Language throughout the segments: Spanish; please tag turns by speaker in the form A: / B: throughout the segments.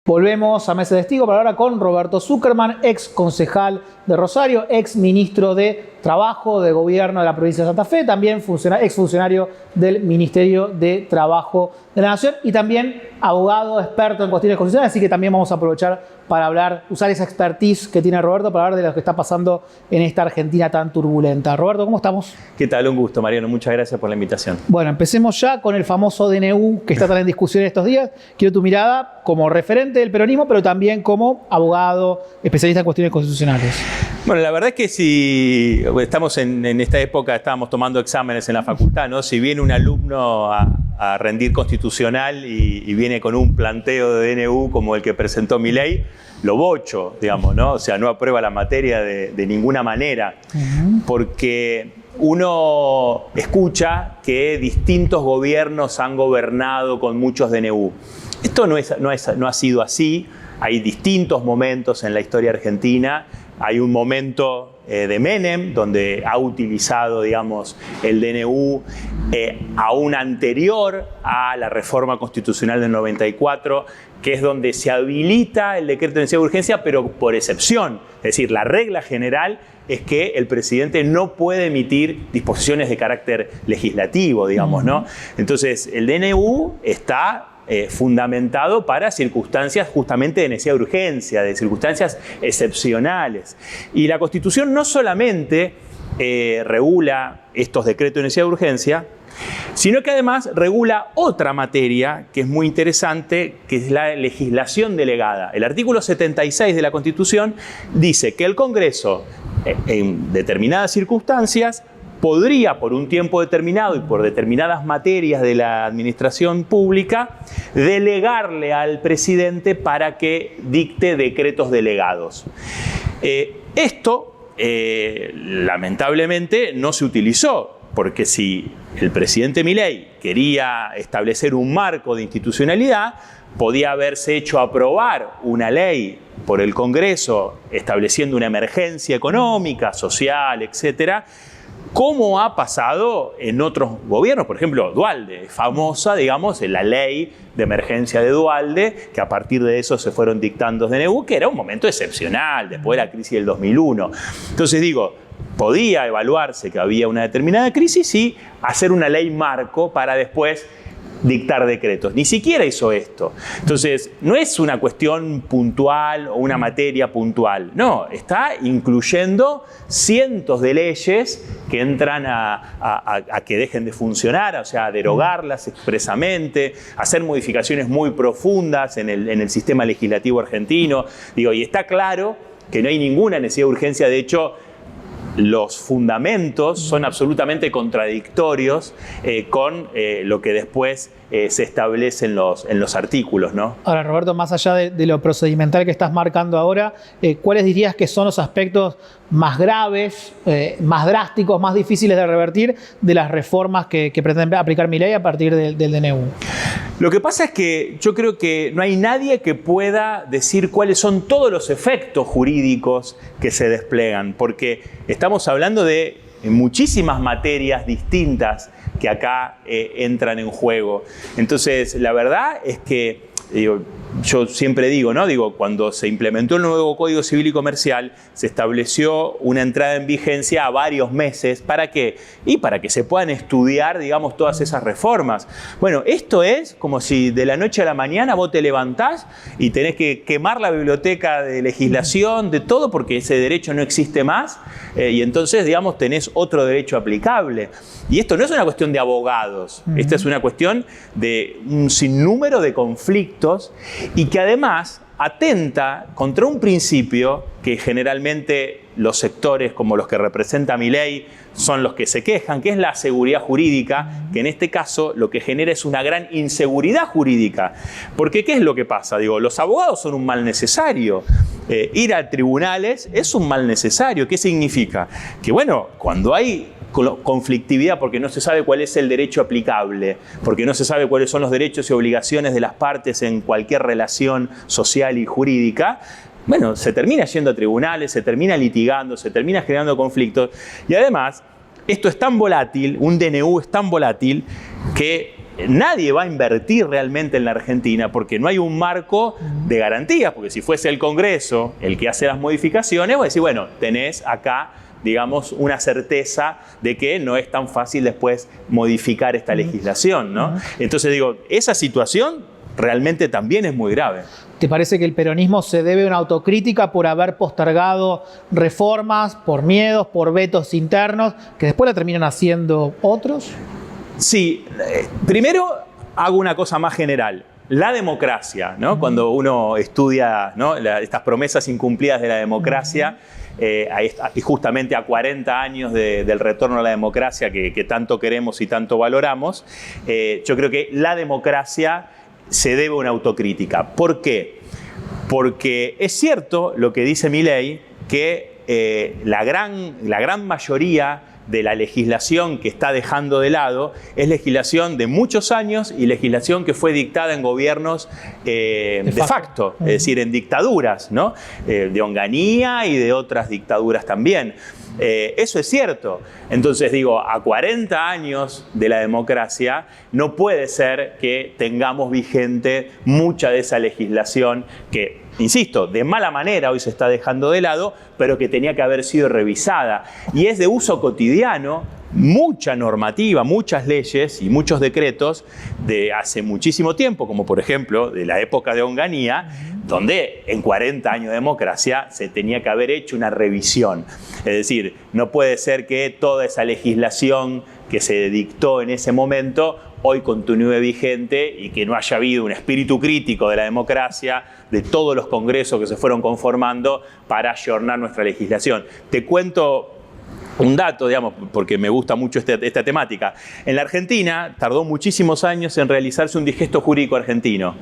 A: Volvemos a Mesa de Testigo para hablar con Roberto Zuckerman, ex concejal de Rosario, ex ministro de Trabajo de Gobierno de la provincia de Santa Fe, también ex funcionario del Ministerio de Trabajo de la Nación y también abogado experto en cuestiones constitucionales, así que también vamos a aprovechar para usar esa expertise que tiene Roberto para hablar de lo que está pasando en esta Argentina tan turbulenta. Roberto, ¿cómo estamos?
B: ¿Qué tal? Un gusto, Mariano. Muchas gracias por la invitación.
A: Bueno, empecemos ya con el famoso DNU que está tan en discusión estos días. Quiero tu mirada como referente del peronismo, pero también como abogado, especialista en cuestiones constitucionales.
B: Bueno, la verdad es que si estamos en esta época, estábamos tomando exámenes en la facultad, ¿no? Si viene un alumno a rendir constitucional y viene con un planteo de DNU como el que presentó Milei, lo bocho, digamos, ¿no? O sea, no aprueba la materia de ninguna manera, porque uno escucha que distintos gobiernos han gobernado con muchos DNU. Esto no ha sido así. Hay distintos momentos en la historia argentina. Hay un momento de Menem, donde ha utilizado, digamos, el DNU aún anterior a la reforma constitucional del 94, que es donde se habilita el decreto de necesidad de urgencia, pero por excepción. Es decir, la regla general es que el presidente no puede emitir disposiciones de carácter legislativo, digamos, ¿no? Entonces, el DNU está fundamentado para circunstancias justamente de necesidad de urgencia, de circunstancias excepcionales. Y la Constitución no solamente regula estos decretos de necesidad de urgencia, sino que además regula otra materia que es muy interesante, que es la legislación delegada. El artículo 76 de la Constitución dice que el Congreso, en determinadas circunstancias, podría, por un tiempo determinado y por determinadas materias de la administración pública, delegarle al presidente para que dicte decretos delegados. Esto, lamentablemente, no se utilizó, porque si el presidente Milei quería establecer un marco de institucionalidad, podía haberse hecho aprobar una ley por el Congreso estableciendo una emergencia económica, social, etcétera, como ha pasado en otros gobiernos. Por ejemplo, Duhalde, famosa, digamos, la ley de emergencia de Duhalde, que a partir de eso se fueron dictando DNU, que era un momento excepcional, después de la crisis del 2001. Entonces digo, podía evaluarse que había una determinada crisis y hacer una ley marco para después dictar decretos. Ni siquiera hizo esto. Entonces, no es una cuestión puntual o una materia puntual. No, está incluyendo cientos de leyes que entran a que dejen de funcionar, o sea, a derogarlas expresamente, hacer modificaciones muy profundas en el sistema legislativo argentino. Digo, y está claro que no hay ninguna necesidad de urgencia. De hecho, los fundamentos son absolutamente contradictorios con lo que después se establece en los artículos, ¿no?
A: Ahora, Roberto, más allá de lo procedimental que estás marcando ahora, ¿cuáles dirías que son los aspectos más graves, más drásticos, más difíciles de revertir de las reformas que pretende aplicar Milei a partir del DNU?
B: Lo que pasa es que yo creo que no hay nadie que pueda decir cuáles son todos los efectos jurídicos que se desplegan, porque estamos hablando de muchísimas materias distintas que acá entran en juego. Entonces, la verdad es que yo siempre digo, ¿no? Cuando se implementó el nuevo Código Civil y Comercial, se estableció una entrada en vigencia a varios meses. ¿Para qué? Y para que se puedan estudiar, digamos, todas esas reformas. Bueno, esto es como si de la noche a la mañana vos te levantás y tenés que quemar la biblioteca de legislación, de todo, porque ese derecho no existe más. Y entonces, digamos, tenés otro derecho aplicable. Y esto no es una cuestión de abogados. Esta es una cuestión de un sinnúmero de conflictos y que además atenta contra un principio que generalmente los sectores como los que representa Milei son los que se quejan, que es la seguridad jurídica, que en este caso lo que genera es una gran inseguridad jurídica. Porque ¿qué es lo que pasa? Los abogados son un mal necesario. Ir a tribunales es un mal necesario. ¿Qué significa? Que bueno, cuando hay conflictividad porque no se sabe cuál es el derecho aplicable, porque no se sabe cuáles son los derechos y obligaciones de las partes en cualquier relación social y jurídica, bueno, se termina yendo a tribunales, se termina litigando, se termina generando conflictos. Y además, esto es tan volátil, un DNU es tan volátil, que nadie va a invertir realmente en la Argentina porque no hay un marco de garantías, porque si fuese el Congreso el que hace las modificaciones, vos decís, bueno, tenés acá, digamos, una certeza de que no es tan fácil después modificar esta legislación, ¿no? Entonces digo, esa situación realmente también es muy grave.
A: ¿Te parece que el peronismo se debe a una autocrítica por haber postergado reformas, por miedos, por vetos internos, que después la terminan haciendo otros?
B: Sí, primero hago una cosa más general. La democracia, ¿no? Cuando uno estudia, ¿no?, estas promesas incumplidas de la democracia, y justamente a 40 años del retorno a la democracia que tanto queremos y tanto valoramos, yo creo que la democracia se debe a una autocrítica. ¿Por qué? Porque es cierto lo que dice Milei, que la gran mayoría de la legislación que está dejando de lado es legislación de muchos años y legislación que fue dictada en gobiernos de facto, es decir, en dictaduras, ¿no? De Onganía y de otras dictaduras también. Eso es cierto. Entonces digo, a 40 años de la democracia no puede ser que tengamos vigente mucha de esa legislación que, insisto, de mala manera hoy se está dejando de lado, pero que tenía que haber sido revisada. Y es de uso cotidiano mucha normativa, muchas leyes y muchos decretos de hace muchísimo tiempo, como por ejemplo de la época de Onganía, donde en 40 años de democracia se tenía que haber hecho una revisión. Es decir, no puede ser que toda esa legislación que se dictó en ese momento hoy continúe vigente y que no haya habido un espíritu crítico de la democracia, de todos los congresos que se fueron conformando para ayornar nuestra legislación. Te cuento un dato, digamos, porque me gusta mucho esta temática. En la Argentina tardó muchísimos años en realizarse un digesto jurídico argentino,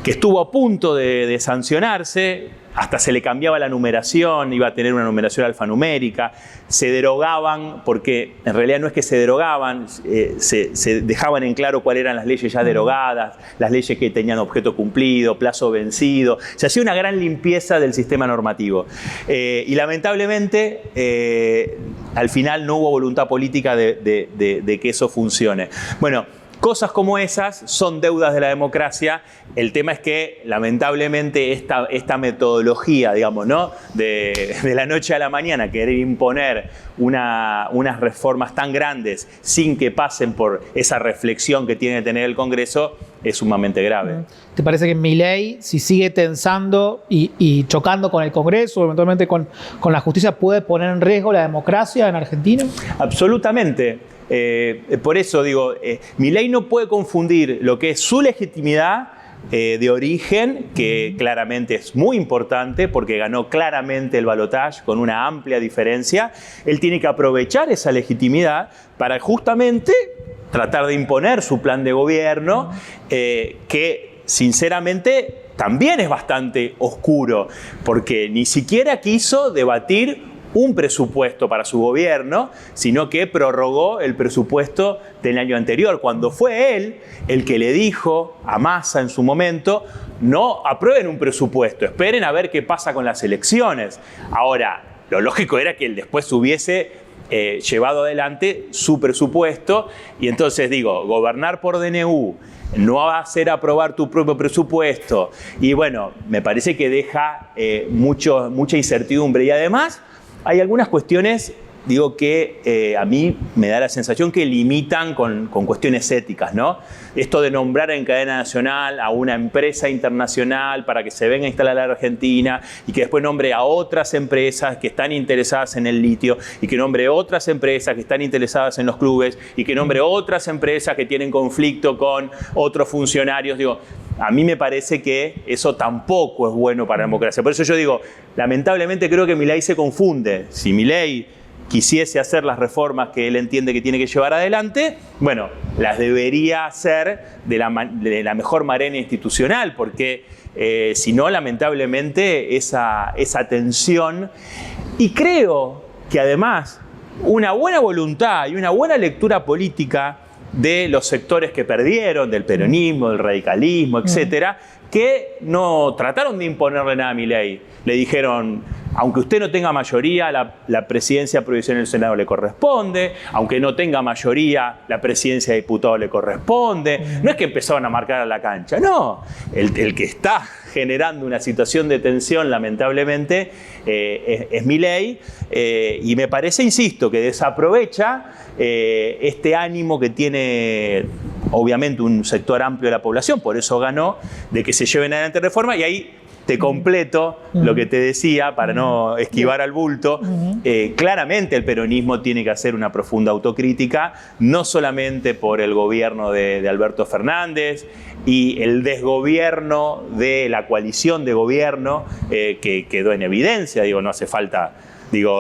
B: que estuvo a punto de sancionarse, hasta se le cambiaba la numeración, iba a tener una numeración alfanumérica, se derogaban, porque en realidad no es que se derogaban, se dejaban en claro cuáles eran las leyes ya derogadas, las leyes que tenían objeto cumplido, plazo vencido, se hacía una gran limpieza del sistema normativo. Y lamentablemente, al final no hubo voluntad política de que eso funcione. Bueno, cosas como esas son deudas de la democracia. El tema es que, lamentablemente, esta metodología, digamos, ¿no?, de la noche a la mañana, querer imponer unas reformas tan grandes sin que pasen por esa reflexión que tiene que tener el Congreso, es sumamente grave.
A: ¿Te parece que Milei, si sigue tensando y chocando con el Congreso, eventualmente con la justicia, puede poner en riesgo la democracia en Argentina?
B: Absolutamente. Por eso digo, Milei no puede confundir lo que es su legitimidad de origen, que claramente es muy importante porque ganó claramente el balotaje con una amplia diferencia. Él tiene que aprovechar esa legitimidad para justamente tratar de imponer su plan de gobierno, que sinceramente también es bastante oscuro, porque ni siquiera quiso debatir un presupuesto para su gobierno, sino que prorrogó el presupuesto del año anterior, cuando fue él el que le dijo a Massa en su momento: no aprueben un presupuesto, esperen a ver qué pasa con las elecciones. Ahora, lo lógico era que él después hubiese llevado adelante su presupuesto, y entonces digo, gobernar por DNU, no va a hacer aprobar tu propio presupuesto, y bueno, me parece que deja mucha incertidumbre, y además hay algunas cuestiones, digo, que a mí me da la sensación que limitan con cuestiones éticas, ¿no? Esto de nombrar en cadena nacional a una empresa internacional para que se venga a instalar a la Argentina y que después nombre a otras empresas que están interesadas en el litio y que nombre otras empresas que están interesadas en los clubes y que nombre otras empresas que tienen conflicto con otros funcionarios, digo, a mí me parece que eso tampoco es bueno para la democracia. Por eso yo digo, lamentablemente creo que Milei se confunde. Si Milei quisiese hacer las reformas que él entiende que tiene que llevar adelante, bueno, las debería hacer de la mejor manera institucional, porque si no, lamentablemente, esa tensión. Y creo que además una buena voluntad y una buena lectura política de los sectores que perdieron, del peronismo, del radicalismo, etcétera, que no trataron de imponerle nada a Milei. Le dijeron, aunque usted no tenga mayoría, la presidencia provisional del Senado le corresponde, aunque no tenga mayoría, la presidencia de diputados le corresponde. No es que empezaron a marcar a la cancha, no. El que está generando una situación de tensión, lamentablemente, es Milei, y me parece, insisto, que desaprovecha este ánimo que tiene, obviamente, un sector amplio de la población, por eso ganó, de que se lleven adelante reformas, y ahí te completo lo que te decía, para no esquivar al bulto. Claramente el peronismo tiene que hacer una profunda autocrítica, no solamente por el gobierno de Alberto Fernández y el desgobierno de la coalición de gobierno que quedó en evidencia. Digo, no hace falta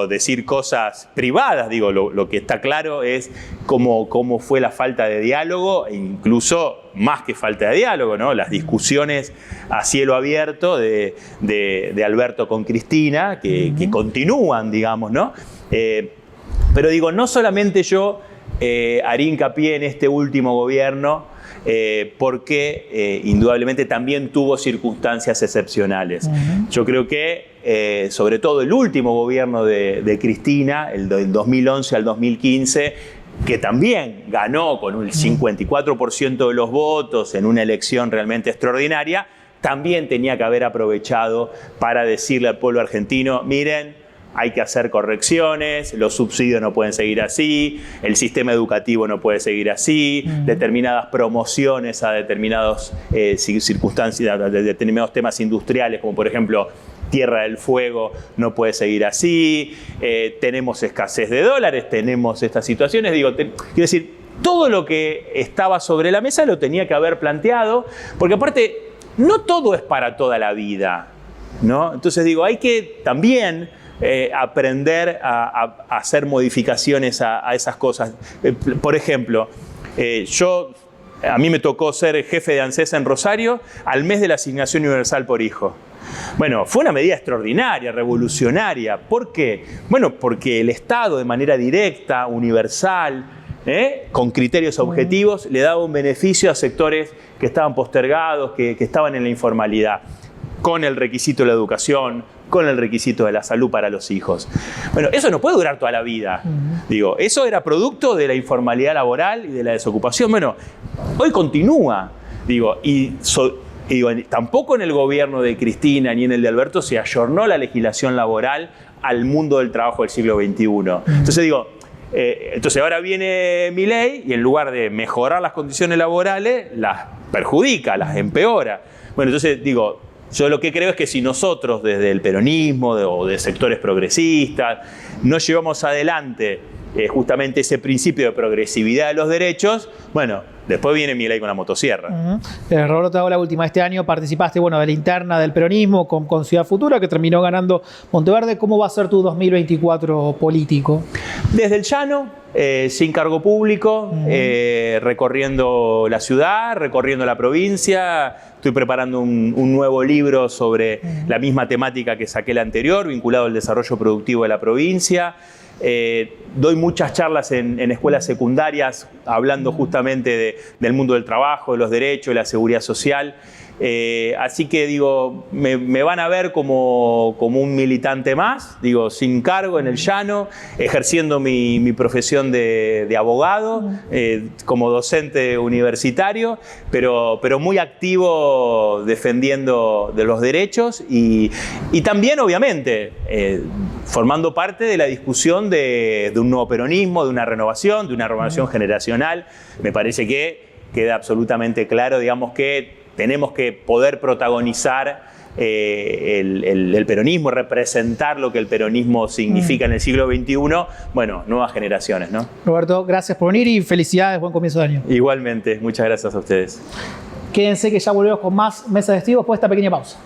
B: decir cosas privadas. Lo que está claro es cómo fue la falta de diálogo, e incluso más que falta de diálogo, ¿no? Las discusiones a cielo abierto de Alberto con Cristina, que continúan, digamos, ¿no? Pero no solamente yo haré hincapié en este último gobierno, porque indudablemente también tuvo circunstancias excepcionales. Yo creo que sobre todo el último gobierno de Cristina, el del 2011 al 2015, que también ganó con un 54% de los votos en una elección realmente extraordinaria, también tenía que haber aprovechado para decirle al pueblo argentino: miren, hay que hacer correcciones, los subsidios no pueden seguir así, el sistema educativo no puede seguir así, determinadas promociones a determinadas circunstancias, a determinados temas industriales, como por ejemplo Tierra del Fuego, no puede seguir así, tenemos escasez de dólares, tenemos estas situaciones. Quiero decir, todo lo que estaba sobre la mesa lo tenía que haber planteado, porque aparte, no todo es para toda la vida, ¿no? Entonces hay que también aprender a hacer modificaciones a esas cosas. Por ejemplo, a mí me tocó ser jefe de ANSES en Rosario al mes de la asignación universal por hijo. Bueno, fue una medida extraordinaria, revolucionaria. ¿Por qué? Bueno, porque el Estado, de manera directa, universal, con criterios objetivos, le daba un beneficio a sectores que estaban postergados, que estaban en la informalidad, con el requisito de la educación, con el requisito de la salud para los hijos. Bueno, eso no puede durar toda la vida. Eso era producto de la informalidad laboral y de la desocupación. Bueno, hoy continúa. Tampoco en el gobierno de Cristina ni en el de Alberto se ayornó la legislación laboral al mundo del trabajo del siglo XXI. Entonces ahora viene Milei y en lugar de mejorar las condiciones laborales, las perjudica, las empeora. Bueno, entonces yo lo que creo es que si nosotros desde el peronismo o de sectores progresistas no llevamos adelante justamente ese principio de progresividad de los derechos, bueno, después viene Milei con la motosierra.
A: Roberto, te hago la última. Este año participaste de la interna del peronismo con Ciudad Futura, que terminó ganando Monteverde. ¿Cómo va a ser tu 2024 político?
B: Desde el llano, sin cargo público, recorriendo la ciudad, recorriendo la provincia. Estoy preparando un nuevo libro sobre la misma temática que saqué el anterior, vinculado al desarrollo productivo de la provincia. Doy muchas charlas en escuelas secundarias hablando justamente del mundo del trabajo, de los derechos, de la seguridad social. Así que me van a ver como un militante más, sin cargo, en el llano, ejerciendo mi profesión de abogado, como docente universitario, pero muy activo defendiendo de los derechos y también, obviamente, formando parte de la discusión de un nuevo peronismo, de una renovación generacional. Me parece que queda absolutamente claro, que tenemos que poder protagonizar el peronismo, representar lo que el peronismo significa en el siglo XXI, bueno, nuevas generaciones, ¿no?
A: Roberto, gracias por venir y felicidades, buen comienzo de año.
B: Igualmente, muchas gracias a ustedes.
A: Quédense que ya volvemos con más Mesa de Testigos después de esta pequeña pausa.